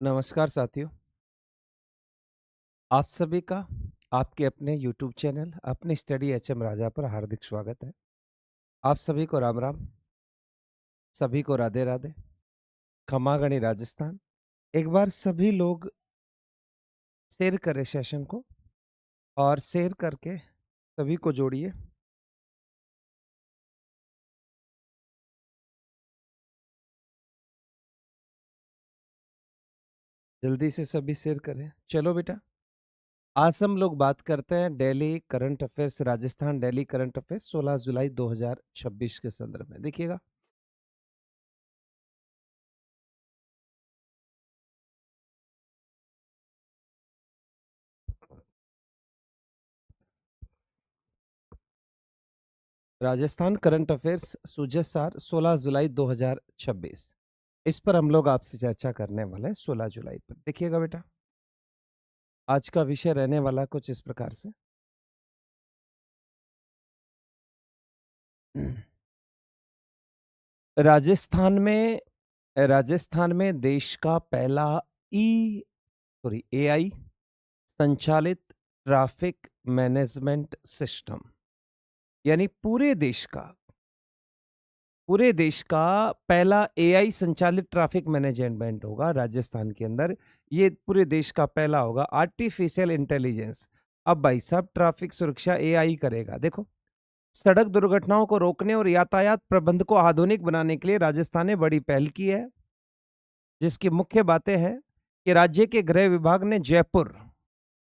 नमस्कार साथियों। आप सभी का आपके अपने YouTube चैनल अपने स्टडी एचएम राजा पर हार्दिक स्वागत है। आप सभी को राम राम, सभी को राधे राधे, खमा गणी राजस्थान। एक बार सभी लोग शेयर करें सेशन को और शेयर करके सभी को जोड़िए। जल्दी से सभी शेयर करें। चलो बेटा, आज हम लोग बात करते हैं daily current affairs, Rajasthan daily current affairs 16 जुलाई 2026 के संदर्भ में। देखिएगा, राजस्थान करंट अफेयर्स सूझे सार 16 जुलाई 2026। इस पर हम लोग आपसे चर्चा करने वाले हैं 16 जुलाई पर। देखिएगा बेटा, आज का विषय रहने वाला कुछ इस प्रकार से। राजस्थान में देश का पहला एआई संचालित ट्रैफिक मैनेजमेंट सिस्टम, यानी पूरे देश का पहला एआई संचालित ट्रैफिक मैनेजमेंट होगा राजस्थान के अंदर। ये पूरे देश का पहला होगा, आर्टिफिशियल इंटेलिजेंस। अब भाई साहब, ट्रैफिक सुरक्षा एआई करेगा। देखो, सड़क दुर्घटनाओं को रोकने और यातायात प्रबंध को आधुनिक बनाने के लिए राजस्थान ने बड़ी पहल की है, जिसकी मुख्य बातें हैं कि राज्य के गृह विभाग ने जयपुर,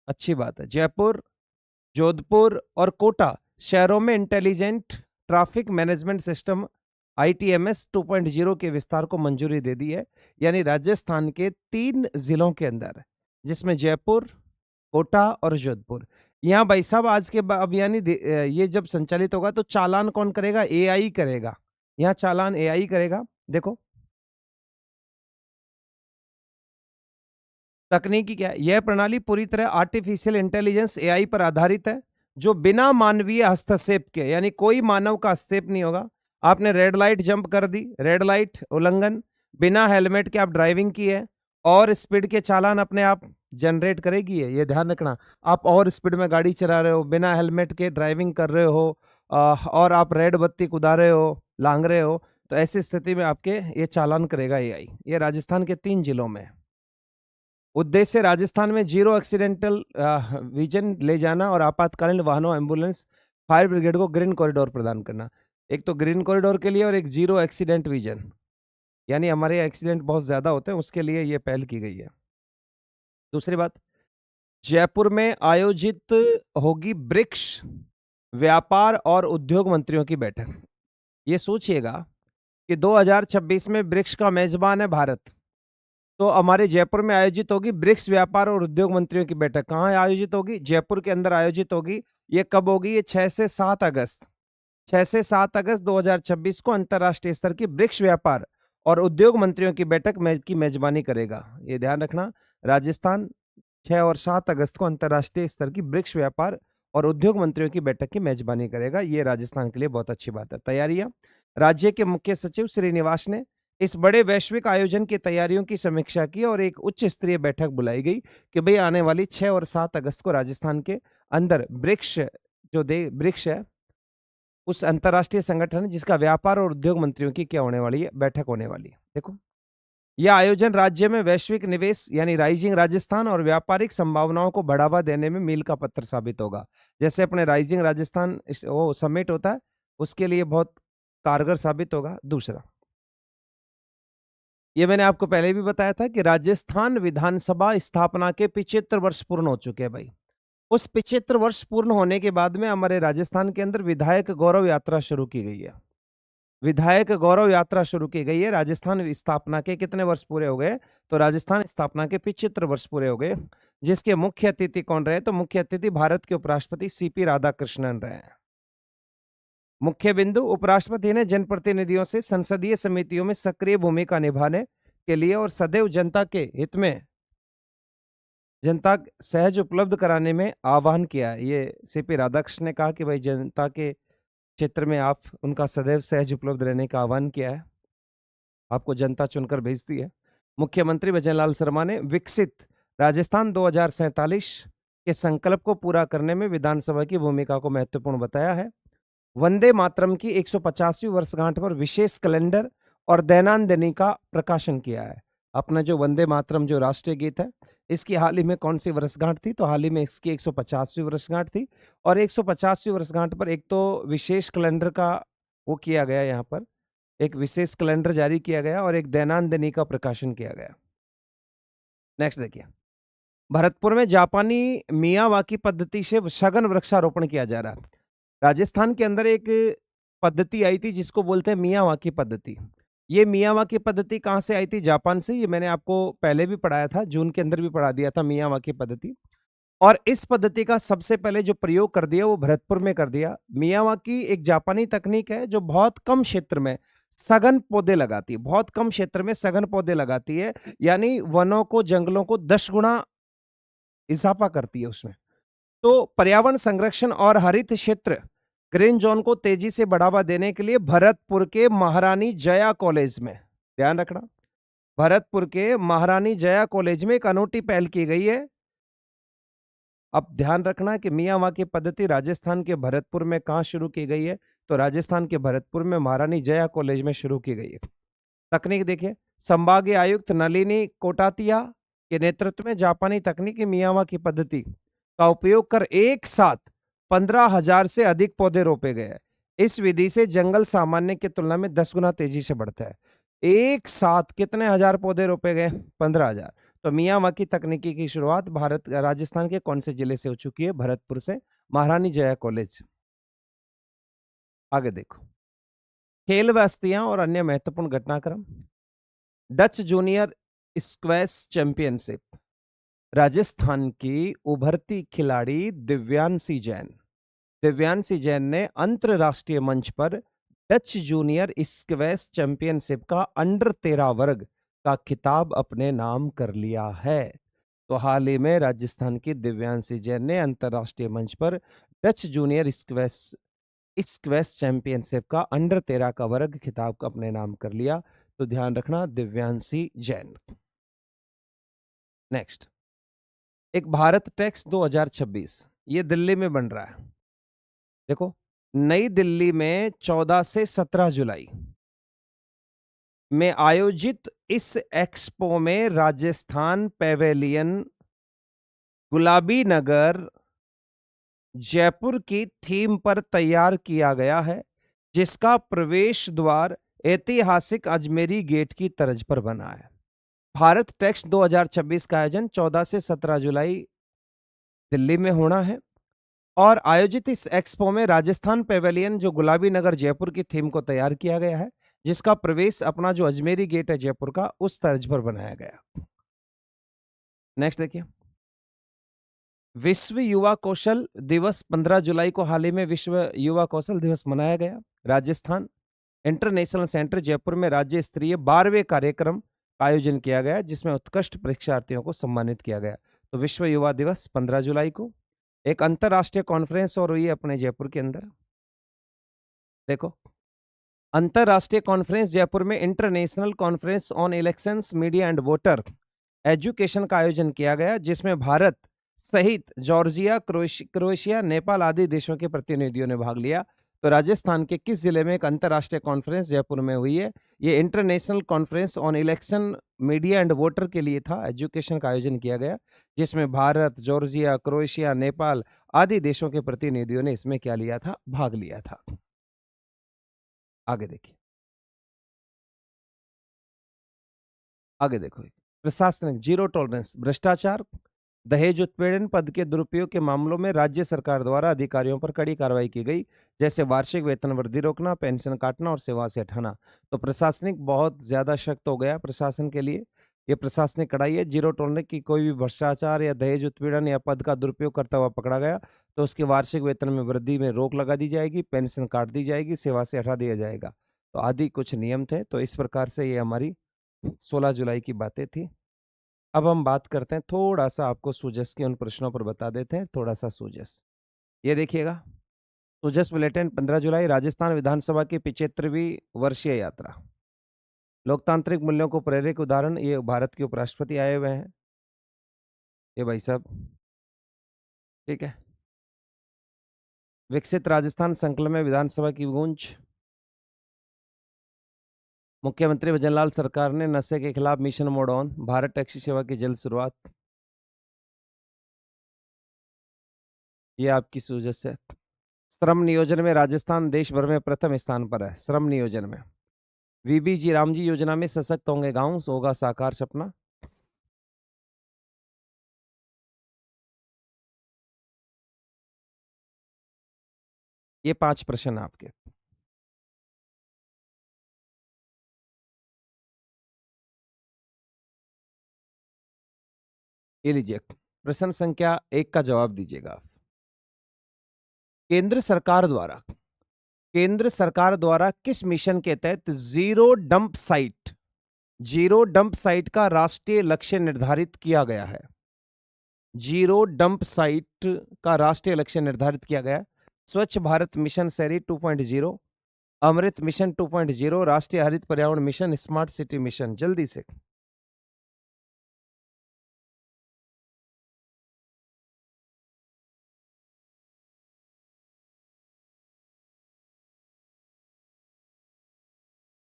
अच्छी बात है, जयपुर, जोधपुर और कोटा शहरों में intelligent traffic management system ITMS 2.0 के विस्तार को मंजूरी दे दी है। यानी राजस्थान के 3 जिलों के अंदर, जिसमें जयपुर, कोटा और जोधपुर, यहाँ भाई साहब आज के अब यानी ये जब संचालित होगा तो चालान कौन करेगा? एआई करेगा। यहाँ चालान एआई करेगा। देखो, तकनीकी क्या है? यह प्रणाली पूरी तरह आर्टिफिशियल इंटेलिजेंस एआई पर आधारित है, जो बिना मानवीय हस्तक्षेप के, यानी कोई मानव का हस्तक्षेप नहीं होगा। आपने रेड लाइट जंप कर दी, रेड लाइट उल्लंघन, बिना हेलमेट के आप ड्राइविंग की है, और स्पीड के चालान अपने आप जनरेट करेगी है। ये ध्यान रखना। आप और स्पीड में गाड़ी चला रहे हो, बिना हेलमेट के ड्राइविंग कर रहे हो, और आप रेड बत्ती कुदा रहे हो, लांग रहे हो, तो ऐसी स्थिति में आपके ये चालान करेगा एआई। ये राजस्थान के 3 जिलों में। उद्देश्य राजस्थान में जीरो एक्सीडेंटल विजन ले जाना और आपातकालीन वाहनों, एम्बुलेंस, फायर ब्रिगेड को ग्रीन कॉरिडोर प्रदान करना। एक तो ग्रीन कॉरिडोर के लिए और एक जीरो एक्सीडेंट विजन, यानी हमारे एक्सीडेंट बहुत ज्यादा होते हैं, उसके लिए ये पहल की गई है। दूसरी बात, जयपुर में आयोजित होगी ब्रिक्स व्यापार और उद्योग मंत्रियों की बैठक। ये सोचिएगा कि 2026 में ब्रिक्स का मेजबान है भारत, तो हमारे जयपुर में आयोजित होगी ब्रिक्स व्यापार और उद्योग मंत्रियों की बैठक। कहाँ आयोजित होगी? जयपुर के अंदर आयोजित होगी। ये कब होगी? ये 6 से 7 अगस्त, 6 से 7 अगस्त 2026 को अंतर्राष्ट्रीय स्तर की ब्रिक्स व्यापार और उद्योग मंत्रियों की बैठक की मेजबानी करेगा। ये ध्यान रखना, राजस्थान 6 और 7 अगस्त को अंतर्राष्ट्रीय स्तर की ब्रिक्स व्यापार और उद्योग मंत्रियों की बैठक की मेजबानी करेगा। ये राजस्थान के लिए बहुत अच्छी बात है। तैयारियां, राज्य के मुख्य सचिव श्रीनिवास ने इस बड़े वैश्विक आयोजन की तैयारियों की समीक्षा की और एक उच्च स्तरीय बैठक बुलाई गई कि भाई आने वाली 6 और 7 अगस्त को राजस्थान के अंदर ब्रिक्स, ब्रिक्स है, उस अंतर्राष्ट्रीय संगठन है जिसका व्यापार और उद्योग मंत्रियों की क्या होने वाली है? बैठक होने वाली है। देखो, यह आयोजन राज्य में वैश्विक निवेश यानी राइजिंग राजस्थान और व्यापारिक संभावनाओं को बढ़ावा देने में मील का पत्थर साबित होगा। जैसे अपने राइजिंग राजस्थान वो समिट होता है, उसके लिए बहुत कारगर साबित होगा। दूसरा, ये मैंने आपको पहले भी बताया था कि राजस्थान विधानसभा स्थापना के 75 वर्ष पूर्ण हो चुके हैं भाई। उस 75 वर्ष पूर्ण होने के बाद में हमारे राजस्थान के अंदर विधायक गौरव यात्रा शुरू की गई है। विधायक गौरव यात्रा शुरू की गई है। राजस्थान स्थापना के कितने वर्ष पूरे हो गए? तो राजस्थान स्थापना के 75 वर्ष पूरे हो गए। जिसके मुख्य अतिथि कौन रहे? तो मुख्य अतिथि भारत के उपराष्ट्रपति सीपी राधाकृष्णन रहे हैं। मुख्य बिंदु, उपराष्ट्रपति ने जनप्रतिनिधियों से संसदीय समितियों में सक्रिय भूमिका निभाने के लिए और सदैव जनता के हित में जनता सहज उपलब्ध कराने में आह्वान किया है। ये सीपी राधाकृष्णन ने कहा कि भाई जनता के क्षेत्र में आप उनका सदैव सहज उपलब्ध रहने का आह्वान किया है। आपको जनता चुनकर भेजती है। मुख्यमंत्री भजनलाल शर्मा ने विकसित राजस्थान 2047 के संकल्प को पूरा करने में विधानसभा की भूमिका को महत्वपूर्ण बताया है। वंदे मातरम की 150वीं वर्षगांठ पर विशेष कैलेंडर और दैनांदिनी का प्रकाशन किया है। अपना जो वंदे मातरम जो राष्ट्रीय गीत है, इसकी हाल ही में कौन सी वर्षगांठ थी? तो हाल ही में इसकी 150वीं वर्षगांठ थी। और 150वीं वर्षगांठ पर एक तो विशेष कैलेंडर का वो किया गया, यहाँ पर एक विशेष कैलेंडर जारी किया गया और एक दैनांदिनी का प्रकाशन किया गया। नेक्स्ट देखिए, भरतपुर में जापानी मियावाकी पद्धति से सघन वृक्षारोपण किया जा रहा है। राजस्थान के अंदर एक पद्धति आई थी जिसको बोलते हैं मियावाकी पद्धति। ये मियावाकी पद्धति कहाँ से आई थी? जापान से। ये मैंने आपको पहले भी पढ़ाया था, जून के अंदर भी पढ़ा दिया था मियावाकी पद्धति। और इस पद्धति का सबसे पहले जो प्रयोग कर दिया वो भरतपुर में कर दिया। मियावाकी एक जापानी तकनीक है जो बहुत कम क्षेत्र में सघन पौधे लगाती है, बहुत कम क्षेत्र में सघन पौधे लगाती है, यानी वनों को, जंगलों को 10 गुना इजाफा करती है उसमें। तो पर्यावरण संरक्षण और हरित क्षेत्र ग्रीन जोन को तेजी से बढ़ावा देने के लिए भरतपुर के महारानी जया कॉलेज में, ध्यान रखना, भरतपुर के महारानी जया कॉलेज में एक अनूठी पहल की गई है। अब ध्यान रखना कि मियावाकी पद्धति राजस्थान के भरतपुर में कहां शुरू की गई है? तो राजस्थान के भरतपुर में महारानी जया कॉलेज में शुरू की गई है। तकनीक देखिए, संभागीय आयुक्त नलिनी कोटातिया के नेतृत्व में जापानी तकनीकी मियावाकी पद्धति का उपयोग कर एक साथ 15,000 से अधिक पौधे रोपे गए हैं। इस विधि से जंगल सामान्य की तुलना में 10 गुना तेजी से बढ़ता है। एक साथ कितने हजार पौधे रोपे गए? 15,000। तो मियावाकी तकनीकी की शुरुआत भारत राजस्थान के कौन से जिले से हो चुकी है? भरतपुर से, महारानी जया कॉलेज। आगे देखो, खेल वस्तियां और अन्य महत्वपूर्ण घटनाक्रम। Dutch junior squash championship, Rajasthan की उभरती खिलाड़ी दिव्यांशी जैन ने अंतरराष्ट्रीय मंच पर डच जूनियर स्क्वैश चैंपियनशिप का अंडर 13 वर्ग का खिताब अपने नाम कर लिया है। तो हाल ही में राजस्थान की दिव्यांशी जैन ने अंतरराष्ट्रीय मंच पर डच जूनियर स्क्वैश चैंपियनशिप का अंडर 13 का वर्ग खिताब का अपने नाम कर लिया। तो ध्यान रखना, दिव्यांशी जैन। नेक्स्ट, एक भारत टैक्स 2026, ये दिल्ली में बन रहा है। देखो, नई दिल्ली में 14 से 17 जुलाई में आयोजित इस एक्सपो में राजस्थान पैवेलियन गुलाबी नगर जयपुर की थीम पर तैयार किया गया है, जिसका प्रवेश द्वार ऐतिहासिक अजमेरी गेट की तर्ज पर बना है। भारत टैक्स 2026 का आयोजन 14 से 17 जुलाई दिल्ली में होना है और आयोजित इस एक्सपो में राजस्थान पैवेलियन जो गुलाबी नगर जयपुर की थीम को तैयार किया गया है, जिसका प्रवेश अपना जो अजमेरी गेट है जयपुर का, उस तर्ज पर बनाया गया। नेक्स्ट देखिए, विश्व युवा कौशल दिवस 15 जुलाई को हाल ही में विश्व युवा कौशल दिवस मनाया गया। राजस्थान इंटरनेशनल सेंटर जयपुर में राज्य स्तरीय 12वें कार्यक्रम का आयोजन किया गया, जिसमें उत्कृष्ट परीक्षार्थियों को सम्मानित किया गया। तो विश्व युवा दिवस 15 जुलाई को। एक अंतरराष्ट्रीय कॉन्फ्रेंस और हुई है अपने जयपुर के अंदर। देखो, अंतरराष्ट्रीय कॉन्फ्रेंस जयपुर में international conference on elections media and voter education का आयोजन किया गया, जिसमें भारत सहित जॉर्जिया, क्रोएशिया, नेपाल आदि देशों के प्रतिनिधियों ने भाग लिया। तो राजस्थान के किस जिले में एक अंतरराष्ट्रीय कॉन्फ्रेंस जयपुर में हुई है? ये international conference on election media and voter के लिए था, एजुकेशन का आयोजन किया गया, जिसमें भारत, जॉर्जिया, क्रोएशिया, नेपाल आदि देशों के प्रतिनिधियों ने इसमें क्या लिया था? भाग लिया था। आगे देखिए, आगे देखो, प्रशासनिक जीरो टॉलरेंस भ्रष्टाचार, दहेज उत्पीड़न, पद के दुरुपयोग के मामलों में राज्य सरकार द्वारा अधिकारियों पर कड़ी कार्रवाई की गई, जैसे वार्षिक वेतन वृद्धि रोकना, पेंशन काटना और सेवा से हटाना। तो प्रशासनिक बहुत ज्यादा सख्त हो गया प्रशासन के लिए। ये प्रशासनिक कड़ाई है। जीरो टॉलरेंस की कोई भी भ्रष्टाचार या दहेज उत्पीड़न या पद का दुरुपयोग करता हुआ पकड़ा गया तो उसके वार्षिक वेतन में वृद्धि में रोक लगा दी जाएगी, पेंशन काट दी जाएगी, सेवा से हटा दिया जाएगा। तो आदि कुछ नियम थे। तो इस प्रकार से ये हमारी 16 जुलाई की बातें थी। अब हम बात करते हैं, थोड़ा सा आपको सूजस के उन प्रश्नों पर बता देते हैं, थोड़ा सा सूजस। ये देखिएगा, सूजस बुलेटिन 15 जुलाई, राजस्थान विधानसभा की 75वीं वर्षीय यात्रा। लोकतांत्रिक मूल्यों को प्रेरक उदाहरण, ये भारत के उपराष्ट्रपति आए हुए हैं, ये भाई साहब, ठीक है। विकसित राजस्थान संकलन में विधानसभा की गूंज। मुख्यमंत्री भजनलाल सरकार ने नशे के खिलाफ mission mode on, Bharat taxi सेवा की जल्द शुरुआत, ये आपकी सूझ से। श्रम नियोजन में राजस्थान देश भर में प्रथम स्थान पर है, श्रम नियोजन में। वीबीजी रामजी योजना में सशक्त होंगे गांव, होगा साकार सपना। ये 5 प्रश्न आपके। ये लीजिए, प्रश्न संख्या 1 का जवाब दीजिएगा। केंद्र सरकार द्वारा किस मिशन के तहत जीरो डंप साइट का राष्ट्रीय लक्ष्य निर्धारित किया गया है? जीरो डंप साइट का राष्ट्रीय लक्ष्य निर्धारित किया गया है। स्वच्छ भारत मिशन शहरी 2.0, अमृत मिशन 2.0, राष्ट्रीय हरित पर्यावरण मिशन, स्मार्ट सिटी मिशन। जल्दी से।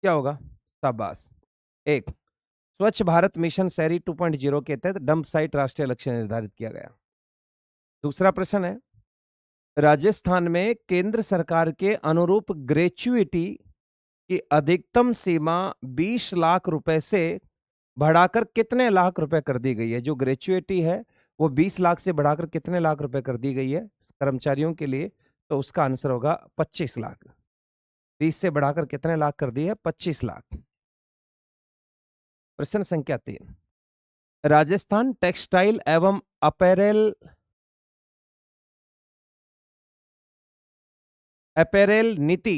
क्या होगा? शाबाश। 1, स्वच्छ भारत मिशन शहरी 2.0 के तहत डंप साइट राष्ट्रीय लक्ष्य निर्धारित किया गया। दूसरा प्रश्न है, राजस्थान में केंद्र सरकार के अनुरूप ग्रेच्युइटी की अधिकतम सीमा 20 लाख रुपए से बढ़ाकर कितने लाख रुपए कर दी गई है? जो ग्रेच्युइटी है वो 20 लाख से बढ़ाकर कितने लाख रुपए कर दी गई है कर्मचारियों के लिए? तो उसका आंसर होगा 25 लाख। 20 से बढ़ाकर कितने लाख कर दी है? 25 लाख। प्रश्न संख्या 3, राजस्थान टेक्सटाइल एवं अपैरेल नीति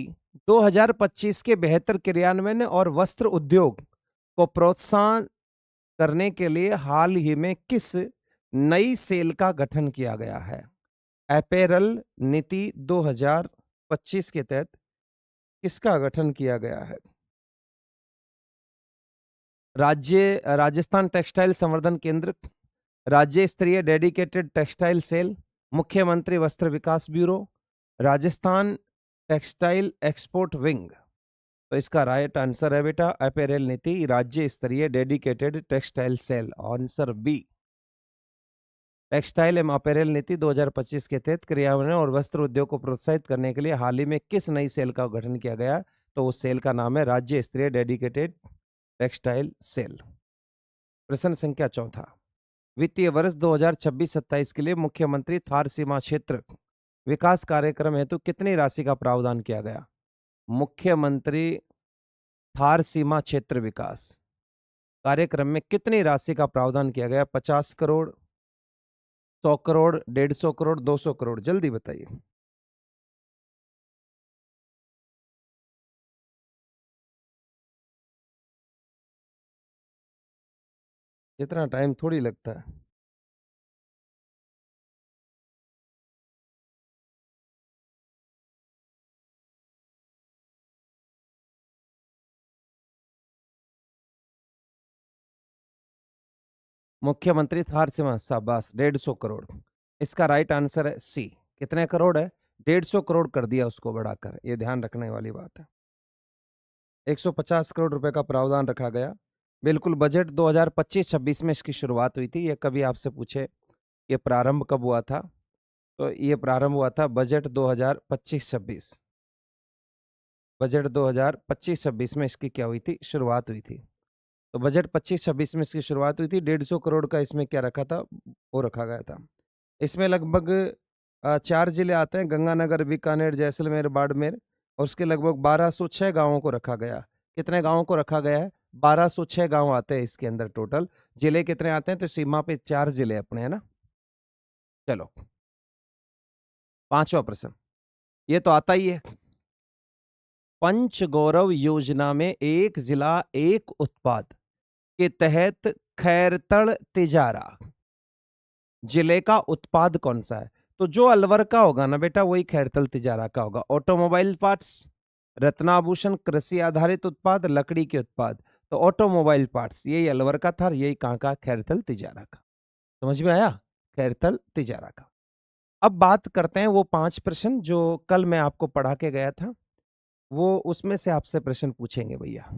2025 के बेहतर क्रियान्वयन और वस्त्र उद्योग को प्रोत्साहन करने के लिए हाल ही में किस नई सेल का गठन किया गया है? अपैरल नीति 2025 के तहत किसका गठन किया गया है? राजस्थान टेक्सटाइल संवर्धन केंद्र, राज्य स्तरीय डेडिकेटेड टेक्सटाइल सेल, मुख्यमंत्री वस्त्र विकास bureau, Rajasthan textile export wing. तो इसका राइट आंसर है बेटा अपैरेल नीति, राज्य स्तरीय dedicated textile cell. Answer B. Textile एवं अपैरेल नीति 2025 के तहत क्रियान्वयन और वस्त्र उद्योग को प्रोत्साहित करने के लिए हाल ही में किस नई सेल का गठन किया गया? तो उस सेल का नाम है राज्य स्तरीय डेडिकेटेड टेक्सटाइल सेल। प्रश्न संख्या 4, वित्तीय वर्ष 2026-27 के लिए मुख्यमंत्री थार सीमा क्षेत्र विकास कार्यक्रम हेतु कितनी राशि का प्रावधान किया गया? मुख्यमंत्री थार सीमा क्षेत्र विकास कार्यक्रम में कितनी राशि का प्रावधान किया गया? 50 करोड़, 100 करोड़, 150 करोड़, 200 करोड़। जल्दी बताइए। इतना टाइम थोड़ी लगता है। मुख्यमंत्री थार सीमा, शाबाश, 150 करोड़। इसका राइट आंसर है सी। कितने करोड़ है? 150 करोड़ कर दिया उसको बढ़ाकर, ये ध्यान रखने वाली बात है। 150 करोड़ रुपए का प्रावधान रखा गया। बिल्कुल, बजट 2025-26 में इसकी शुरुआत हुई थी। ये कभी आपसे पूछे ये प्रारंभ कब हुआ था, तो ये प्रारंभ हुआ था बजट 2025-26। बजट 2025-26 में इसकी क्या हुई थी? शुरुआत हुई थी। तो बजट 25-26 में इसकी शुरुआत हुई थी। 150 करोड़ का इसमें क्या रखा था? वो रखा गया था। इसमें लगभग 4 जिले आते हैं, गंगानगर, बीकानेर, जैसलमेर, बाड़मेर, और उसके लगभग 1206 गांवों को रखा गया। कितने गांवों को रखा गया है? 1206 गांव आते हैं इसके अंदर टोटल। जिले कितने आते हैं? तो सीमा पे 4 जिले अपने, है ना। चलो, 5वां प्रश्न, ये तो आता ही है। पंच गौरव योजना में एक जिला एक उत्पाद के तहत खैरतड़ तिजारा जिले का उत्पाद कौन सा है? तो जो अलवर का होगा ना बेटा, वही खैरतल तिजारा का होगा। ऑटोमोबाइल पार्ट्स, रत्नाभूषण, कृषि आधारित उत्पाद, लकड़ी के उत्पाद। तो ऑटोमोबाइल पार्ट्स, यही अलवर का था और यही कहाँ का, खैरथल तिजारा का। समझ में आया, खैरथल तिजारा का। अब बात करते हैं वो 5 प्रश्न जो कल मैं आपको पढ़ा के गया था, वो उसमें से आपसे प्रश्न पूछेंगे भैया।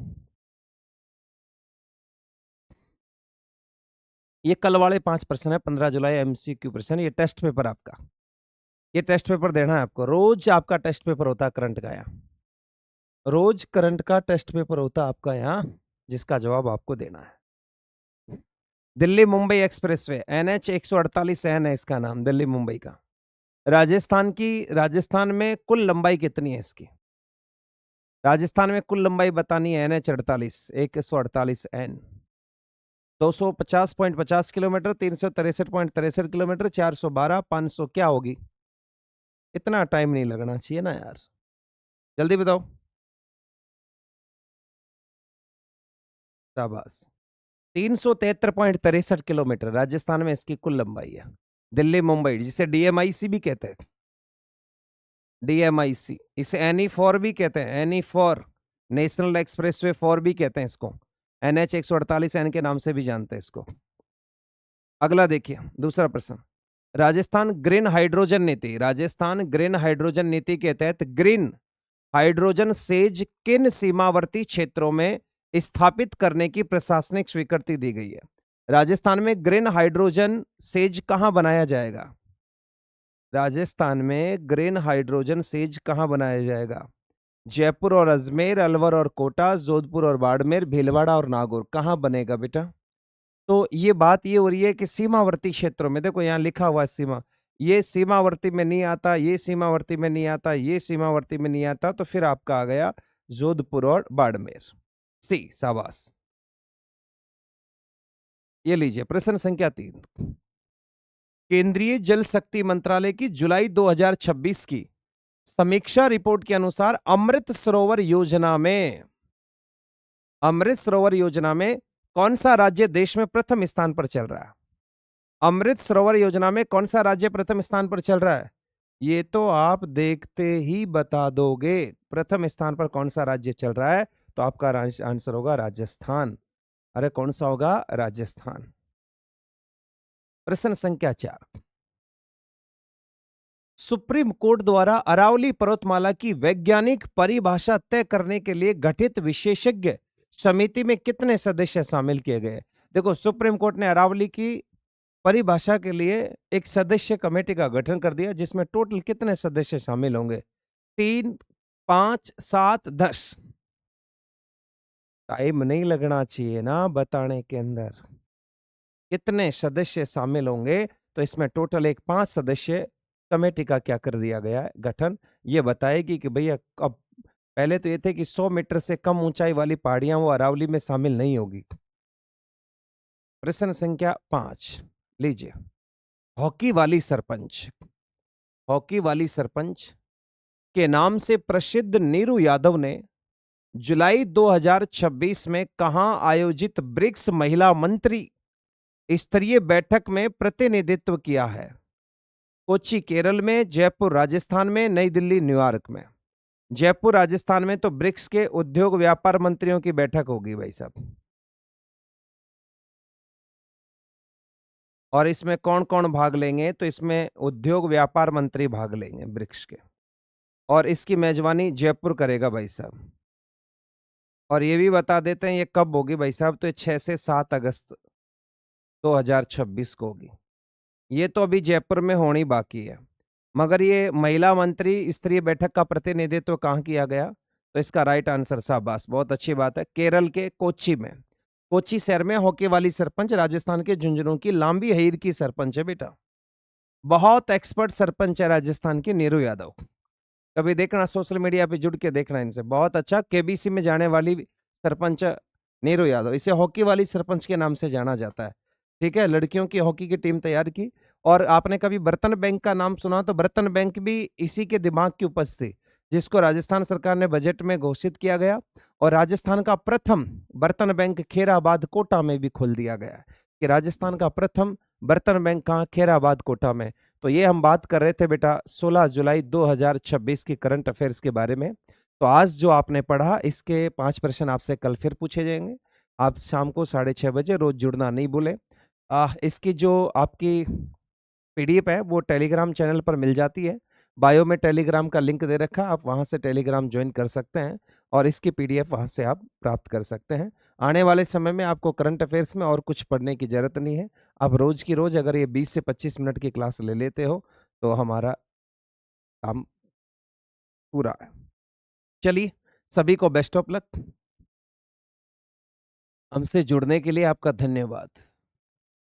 ये कल वाले 5 प्रश्न है, 15 जुलाई एमसीक्यू प्रश्न, ये टेस्ट पेपर आपका। ये टेस्ट पेपर देना है आपको, रोज आपका टेस्ट पेपर होता है करंट का यहाँ। रोज करंट का टेस्ट पेपर होता है आपका यहाँ, जिसका जवाब आपको देना है। Delhi Mumbai expressway, NH 148 N है इसका नाम, दिल्ली मुंबई का। राजस्थान में कुल लंबाई कितनी है इसकी? राजस्थान में कुल लंबाई बतानी है, NH 148 N। 250.50 किलोमीटर, 363.63 किलोमीटर, 412, 500, क्या होगी? इतना टाइम नहीं लगना चाहिए ना यार, जल्दी बताओ। शाबाश, 373.63 किलोमीटर राजस्थान में इसकी कुल लंबाई है। दिल्ली मुंबई, जिसे DMIC भी कहते हैं, DMIC, इसे NE4 भी कहते हैं, NE4, नेशनल एक्सप्रेसवे 4 भी कहते हैं इसको, NH 148 N के नाम से भी जानते हैं इसको। अगला देखिए, दूसरा प्रश्न, राजस्थान ग्रीन हाइड्रोजन नीति, राजस्थान ग्रीन हाइड्रोजन नीति के तहत ग्रीन हाइड्रोजन सेज किन सीमावर्ती क्षेत्रों में स्थापित करने की प्रशासनिक स्वीकृति दी गई है? राजस्थान में ग्रीन हाइड्रोजन सेज कहां बनाया जाएगा? राजस्थान में ग्रीन हाइड्रोजन सेज कहां बनाया जाएगा? जयपुर और अजमेर, अलवर और कोटा, जोधपुर और बाड़मेर, भीलवाड़ा और नागौर, कहां बनेगा बेटा? तो ये बात ये हो रही है कि सीमावर्ती क्षेत्रों में, देखो यहाँ लिखा हुआ है सीमा, ये सीमावर्ती में नहीं आता, ये सीमावर्ती में नहीं आता, ये सीमावर्ती में नहीं आता, तो फिर आपका आ गया जोधपुर और बाड़मेर। सी, शाबाश। ये लीजिए प्रश्न संख्या 3, केंद्रीय जल शक्ति मंत्रालय की जुलाई 2026 की समीक्षा रिपोर्ट के अनुसार अमृत सरोवर योजना में कौन सा राज्य देश में प्रथम स्थान पर चल रहा है? अमृत सरोवर योजना में कौन सा राज्य प्रथम स्थान पर चल रहा है? ये तो आप देखते ही बता दोगे, प्रथम स्थान पर कौन सा राज्य चल रहा है, तो आपका आंसर होगा राजस्थान। अरे कौन सा होगा? राजस्थान। प्रश्न संख्या 4, सुप्रीम कोर्ट द्वारा अरावली पर्वतमाला की वैज्ञानिक परिभाषा तय करने के लिए गठित विशेषज्ञ समिति में कितने सदस्य शामिल किए गए? देखो, सुप्रीम कोर्ट ने अरावली की परिभाषा के लिए एक सदस्य कमेटी का गठन कर दिया, जिसमें टोटल कितने सदस्य शामिल होंगे? 3, 5, 7, 10। टाइम नहीं लगना चाहिए ना बताने के अंदर, कितने सदस्य शामिल होंगे, तो इसमें टोटल एक 5 सदस्य कमेटी का क्या कर दिया गया है, गठन। ये बताएगी कि भैया, अब पहले तो ये थे कि 100 मीटर से कम ऊंचाई वाली पहाड़ियां वो अरावली में शामिल नहीं होगी। प्रश्न संख्या 5 लीजिए, हॉकी वाली सरपंच के नाम से प्रसिद्ध नीरू यादव ने जुलाई 2026 में कहां आयोजित ब्रिक्स महिला मंत्री स्तरीय बैठक में प्रतिनिधित्व किया है? कोच्चि केरल में, जयपुर राजस्थान में, नई दिल्ली न्यूयॉर्क में। जयपुर राजस्थान में तो ब्रिक्स के उद्योग व्यापार मंत्रियों की बैठक होगी भाई साहब। और इसमें कौन कौन भाग लेंगे? तो इसमें उद्योग व्यापार मंत्री भाग लेंगे ब्रिक्स के, और इसकी मेजबानी जयपुर करेगा भाई साहब। और ये भी बता देते हैं ये कब होगी भाई साहब, तो 6 से 7 अगस्त 2026 को होगी। ये तो अभी जयपुर में होनी बाकी है, मगर ये महिला मंत्री स्तरीय बैठक का प्रतिनिधित्व कहाँ किया गया? तो इसका राइट आंसर, शाबाश, बहुत अच्छी बात है, केरल के कोच्चि में। कोच्चि शहर में हॉकी वाली सरपंच राजस्थान के झुंझुनू की लांबी हईर की सरपंच है बेटा। बहुत एक्सपर्ट सरपंच है राजस्थान की नीरू यादव। कभी देखना, सोशल मीडिया पे जुड़ के देखना इनसे, बहुत अच्छा केबीसी में जाने वाली सरपंच नीरू यादव। इसे हॉकी वाली सरपंच के नाम से जाना जाता है। ठीक है, लड़कियों की हॉकी की टीम तैयार की। और आपने कभी बर्तन बैंक का नाम सुना? तो बर्तन बैंक भी इसी के दिमाग की उपज थी, जिसको राजस्थान सरकार ने बजट में घोषित किया गया। और राजस्थान का प्रथम बर्तन बैंक खेराबाद कोटा में भी खोल दिया गया है, कि राजस्थान का प्रथम बर्तन बैंक कहाँ? खेराबाद कोटा में। तो ये हम बात कर रहे थे बेटा 16 जुलाई 2026 की करंट अफेयर्स के बारे में। तो आज जो आपने पढ़ा, इसके 5 प्रश्न आपसे कल फिर पूछे जाएंगे। आप शाम को 6:30 बजे रोज जुड़ना नहीं भूलें। इसकी जो आपकी पीडीएफ है वो टेलीग्राम चैनल पर मिल जाती है। बायो में टेलीग्राम का लिंक दे रखा है, आप वहाँ से टेलीग्राम ज्वाइन कर सकते हैं और इसकी पीडीएफ वहाँ से आप प्राप्त कर सकते हैं। आने वाले समय में आपको करंट अफेयर्स में और कुछ पढ़ने की ज़रूरत नहीं है। आप रोज़ की रोज़ अगर ये 20 से 25 मिनट की क्लास ले लेते हो, तो हमारा काम पूरा है। चलिए, सभी को बेस्ट ऑफ लक। हमसे जुड़ने के लिए आपका धन्यवाद।